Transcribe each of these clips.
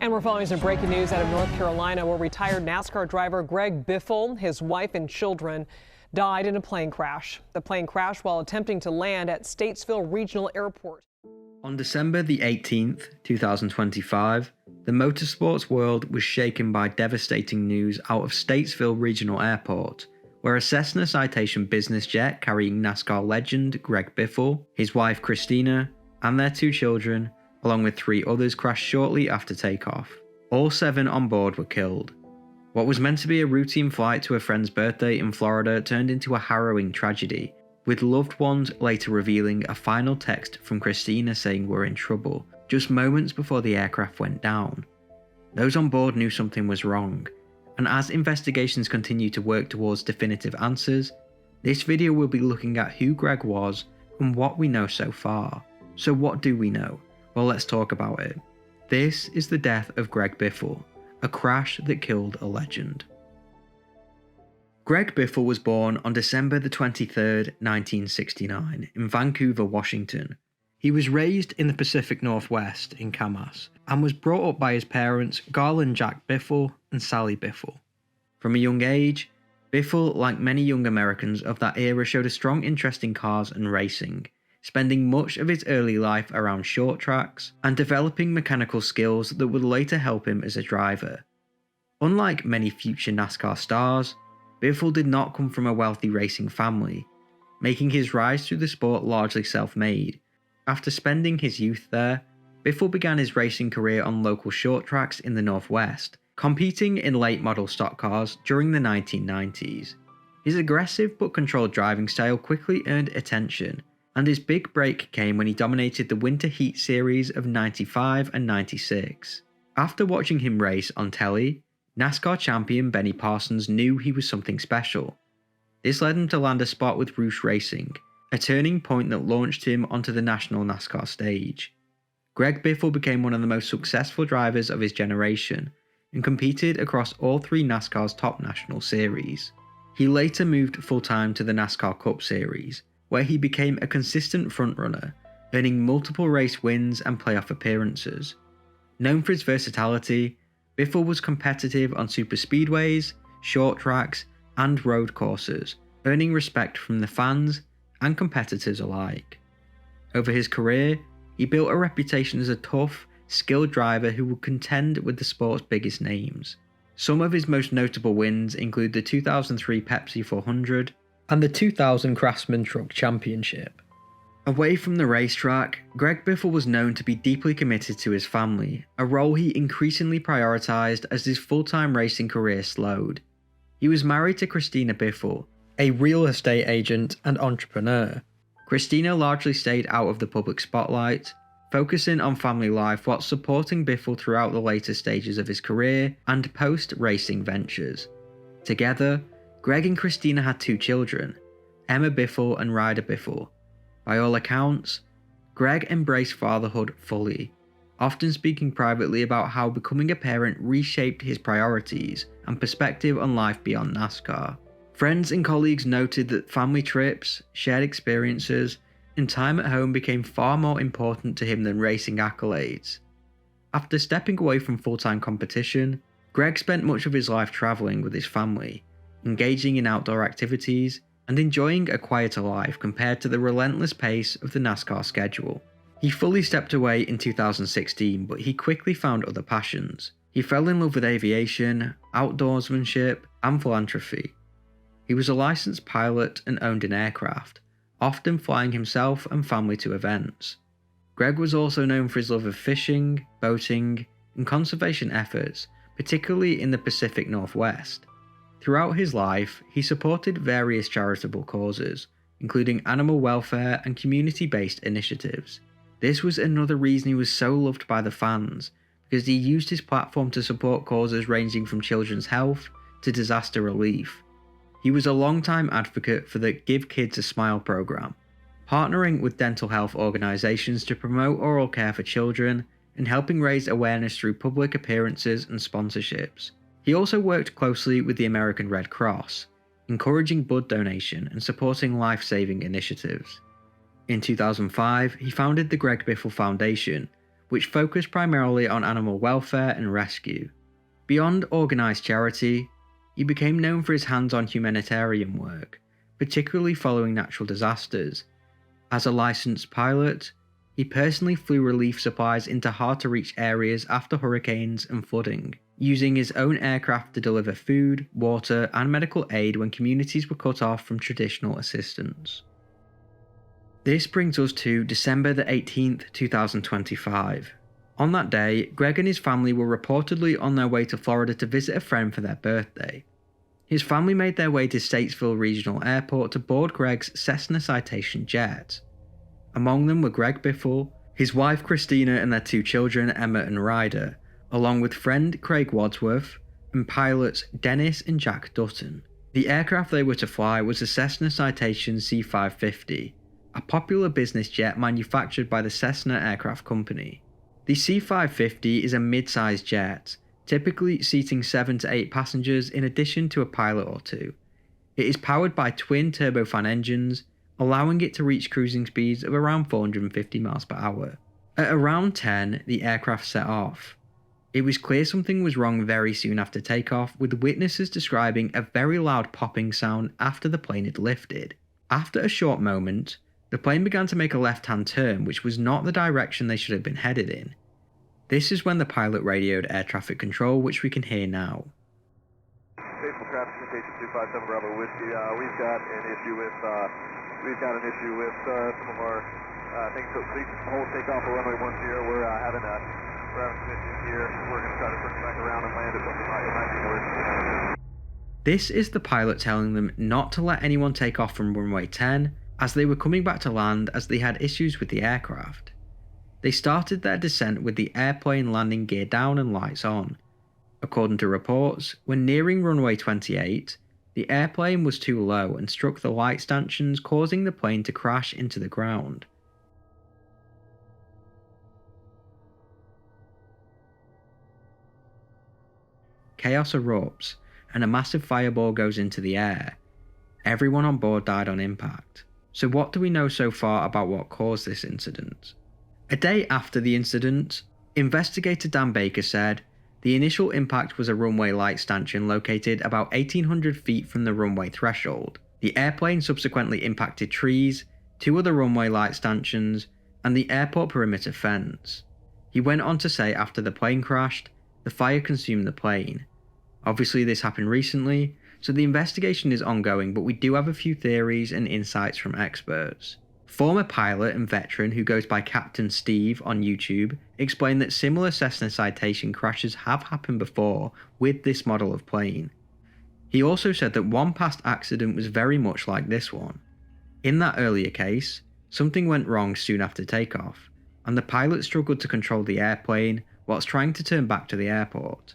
And we're following some breaking news out of North Carolina, where retired NASCAR driver Greg Biffle, his wife and children, died in a plane crash. The plane crashed while attempting to land at Statesville Regional Airport. On December the 18th, 2025, the motorsports world was shaken by devastating news out of Statesville Regional Airport, where a Cessna Citation business jet carrying NASCAR legend Greg Biffle, his wife Cristina, and their 2 children, along with 3 others, crashed shortly after takeoff. All 7 on board were killed. What was meant to be a routine flight to a friend's birthday in Florida turned into a harrowing tragedy, with loved ones later revealing a final text from Cristina saying we're in trouble, just moments before the aircraft went down. Those on board knew something was wrong, and as investigations continue to work towards definitive answers, this video will be looking at who Greg was and what we know so far. So what do we know? Well, let's talk about it. This is the death of Greg Biffle, a crash that killed a legend. Greg Biffle was born on December the 23rd, 1969 in Vancouver, Washington. He was raised in the Pacific Northwest in Camas and was brought up by his parents Garland Jack Biffle and Sally Biffle. From a young age, Biffle, like many young Americans of that era, showed a strong interest in cars and racing, spending much of his early life around short tracks and developing mechanical skills that would later help him as a driver. Unlike many future NASCAR stars, Biffle did not come from a wealthy racing family, making his rise through the sport largely self-made. After spending his youth there, Biffle began his racing career on local short tracks in the Northwest, competing in late-model stock cars during the 1990s. His aggressive but controlled driving style quickly earned attention, and his big break came when he dominated the Winter Heat Series of 95 and 96. After watching him race on telly, NASCAR champion Benny Parsons knew he was something special. This led him to land a spot with Roush Racing, a turning point that launched him onto the national NASCAR stage. Greg Biffle became one of the most successful drivers of his generation and competed across all 3 NASCAR's top national series. He later moved full-time to the NASCAR Cup Series, where he became a consistent frontrunner, earning multiple race wins and playoff appearances. Known for his versatility, Biffle was competitive on superspeedways, short tracks, and road courses, earning respect from the fans and competitors alike. Over his career, he built a reputation as a tough, skilled driver who would contend with the sport's biggest names. Some of his most notable wins include the 2003 Pepsi 400 and the 2000 Craftsman Truck Championship. Away from the racetrack, Greg Biffle was known to be deeply committed to his family, a role he increasingly prioritized as his full-time racing career slowed. He was married to Cristina Biffle, a real estate agent and entrepreneur. Cristina largely stayed out of the public spotlight, focusing on family life while supporting Biffle throughout the later stages of his career and post-racing ventures. Together, Greg and Cristina had 2 children, Emma Biffle and Ryder Biffle. By all accounts, Greg embraced fatherhood fully, often speaking privately about how becoming a parent reshaped his priorities and perspective on life beyond NASCAR. Friends and colleagues noted that family trips, shared experiences, and time at home became far more important to him than racing accolades. After stepping away from full-time competition, Greg spent much of his life traveling with his family, engaging in outdoor activities, and enjoying a quieter life compared to the relentless pace of the NASCAR schedule. He fully stepped away in 2016, but he quickly found other passions. He fell in love with aviation, outdoorsmanship, and philanthropy. He was a licensed pilot and owned an aircraft, often flying himself and family to events. Greg was also known for his love of fishing, boating, and conservation efforts, particularly in the Pacific Northwest. Throughout his life, he supported various charitable causes, including animal welfare and community-based initiatives. This was another reason he was so loved by the fans, because he used his platform to support causes ranging from children's health to disaster relief. He was a long-time advocate for the Give Kids a Smile program, partnering with dental health organizations to promote oral care for children and helping raise awareness through public appearances and sponsorships. He also worked closely with the American Red Cross, encouraging blood donation and supporting life-saving initiatives. In 2005, he founded the Greg Biffle Foundation, which focused primarily on animal welfare and rescue. Beyond organised charity, he became known for his hands-on humanitarian work, particularly following natural disasters. As a licensed pilot, he personally flew relief supplies into hard-to-reach areas after hurricanes and flooding, using his own aircraft to deliver food, water, and medical aid when communities were cut off from traditional assistance. This brings us to December the 18th, 2025. On that day, Greg and his family were reportedly on their way to Florida to visit a friend for their birthday. His family made their way to Statesville Regional Airport to board Greg's Cessna Citation jet. Among them were Greg Biffle, his wife Cristina and their 2 children Emma and Ryder, along with friend Craig Wadsworth and pilots Dennis and Jack Dutton. The aircraft they were to fly was the Cessna Citation C-550, a popular business jet manufactured by the Cessna Aircraft Company. The C-550 is a mid-sized jet, typically seating 7 to 8 passengers in addition to a pilot or 2. It is powered by twin turbofan engines, allowing it to reach cruising speeds of around 450 miles per hour. At around 10, the aircraft set off. It was clear something was wrong very soon after takeoff, with witnesses describing a very loud popping sound after the plane had lifted. After a short moment, the plane began to make a left-hand turn, which was not the direction they should have been headed in. This is when the pilot radioed air traffic control, which we can hear now. Statesville Citation 257 Bravo Whiskey. We've got an issue with some of our things. So please hold takeoff for runway 10. We're having some issues here. We're going to try to turn back around and land at something it might be worse. This is the pilot telling them not to let anyone take off from runway 10, as they were coming back to land as they had issues with the aircraft. They started their descent with the airplane landing gear down and lights on. According to reports, when nearing runway 28, the airplane was too low and struck the light stanchions, causing the plane to crash into the ground. Chaos erupts, and a massive fireball goes into the air. Everyone on board died on impact. So what do we know so far about what caused this incident? A day after the incident, investigator Dan Baker said the initial impact was a runway light stanchion located about 1,800 feet from the runway threshold. The airplane subsequently impacted trees, 2 other runway light stanchions, and the airport perimeter fence. He went on to say after the plane crashed, the fire consumed the plane. Obviously this happened recently, so the investigation is ongoing, but we do have a few theories and insights from experts. Former pilot and veteran who goes by Captain Steve on YouTube explained that similar Cessna Citation crashes have happened before with this model of plane. He also said that one past accident was very much like this one. In that earlier case, something went wrong soon after takeoff, and the pilot struggled to control the airplane whilst trying to turn back to the airport.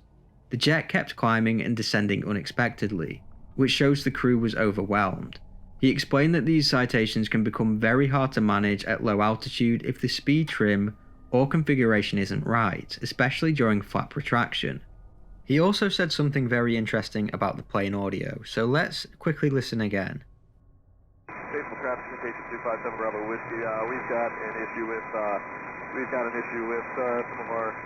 The jet kept climbing and descending unexpectedly, which shows the crew was overwhelmed. He explained that these citations can become very hard to manage at low altitude if the speed trim or configuration isn't right, especially during flap retraction. He also said something very interesting about the plane audio, so let's quickly listen again. Statesville Citation 257 Bravo Whiskey. We've got an issue with some of our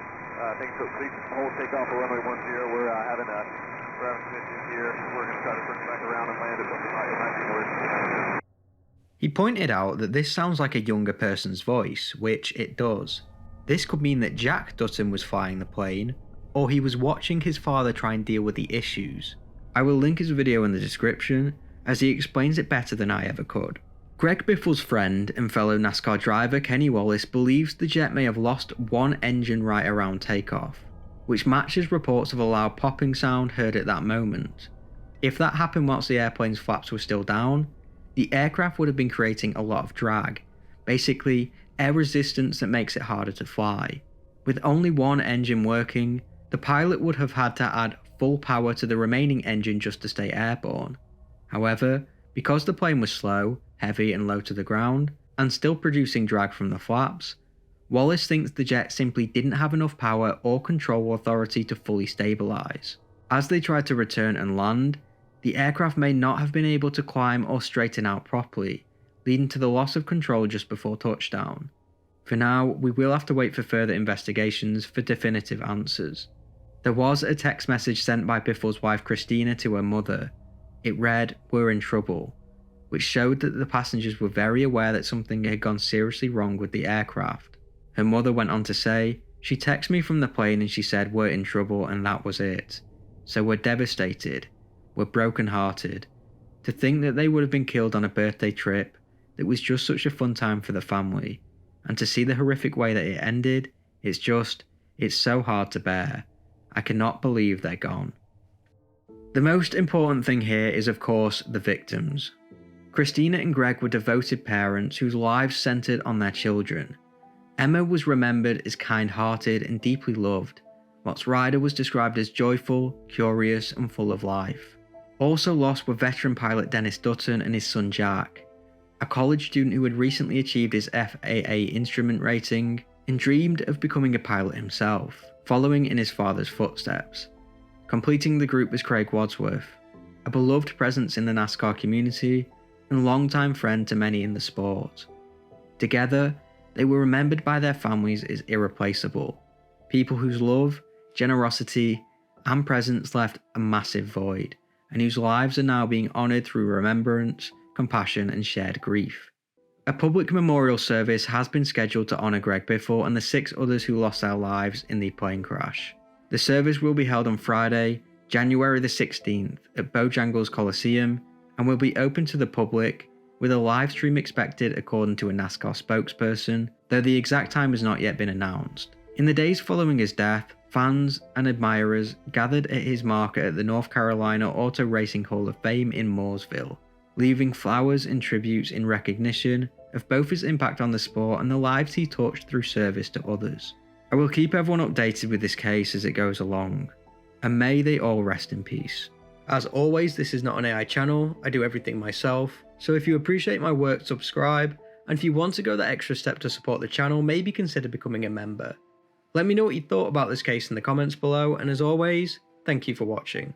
things. So please hold takeoff for runway 10. We're having some issues here. We're going to try to turn back around and land at something it might be worse. He pointed out that this sounds like a younger person's voice, which it does. This could mean that Jack Dutton was flying the plane, or he was watching his father try and deal with the issues. I will link his video in the description, as he explains it better than I ever could. Greg Biffle's friend and fellow NASCAR driver Kenny Wallace believes the jet may have lost one engine right around takeoff, which matches reports of a loud popping sound heard at that moment. If that happened whilst the airplane's flaps were still down, the aircraft would have been creating a lot of drag, basically air resistance that makes it harder to fly. With only one engine working, the pilot would have had to add full power to the remaining engine just to stay airborne. However, because the plane was slow, heavy and low to the ground, and still producing drag from the flaps, Wallace thinks the jet simply didn't have enough power or control authority to fully stabilize. As they tried to return and land, the aircraft may not have been able to climb or straighten out properly, leading to the loss of control just before touchdown. For now, we will have to wait for further investigations for definitive answers. There was a text message sent by Biffle's wife Cristina to her mother. It read, "We're in trouble," which showed that the passengers were very aware that something had gone seriously wrong with the aircraft. Her mother went on to say, "She texted me from the plane and she said we're in trouble and that was it. So we're devastated. We're brokenhearted. To think that they would have been killed on a birthday trip that was just such a fun time for the family. And to see the horrific way that it ended, it's so hard to bear. I cannot believe they're gone." The most important thing here is, of course, the victims. Cristina and Greg were devoted parents whose lives centered on their children. Emma was remembered as kind-hearted and deeply loved, whilst Ryder was described as joyful, curious, and full of life. Also lost were veteran pilot Dennis Dutton and his son Jack, a college student who had recently achieved his FAA instrument rating and dreamed of becoming a pilot himself, following in his father's footsteps. Completing the group was Craig Wadsworth, a beloved presence in the NASCAR community and longtime friend to many in the sport. Together, they were remembered by their families as irreplaceable, people whose love, generosity, and presence left a massive void, and whose lives are now being honoured through remembrance, compassion, and shared grief. A public memorial service has been scheduled to honour Greg Biffle and the 6 others who lost their lives in the plane crash. The service will be held on Friday, January the 16th at Bojangles Coliseum and will be open to the public, with a live stream expected according to a NASCAR spokesperson, though the exact time has not yet been announced. In the days following his death, fans and admirers gathered at his marker at the North Carolina Auto Racing Hall of Fame in Mooresville, leaving flowers and tributes in recognition of both his impact on the sport and the lives he touched through service to others. I will keep everyone updated with this case as it goes along, and may they all rest in peace. As always, this is not an AI channel, I do everything myself, so if you appreciate my work, subscribe, and if you want to go that extra step to support the channel, maybe consider becoming a member. Let me know what you thought about this case in the comments below, and as always, thank you for watching.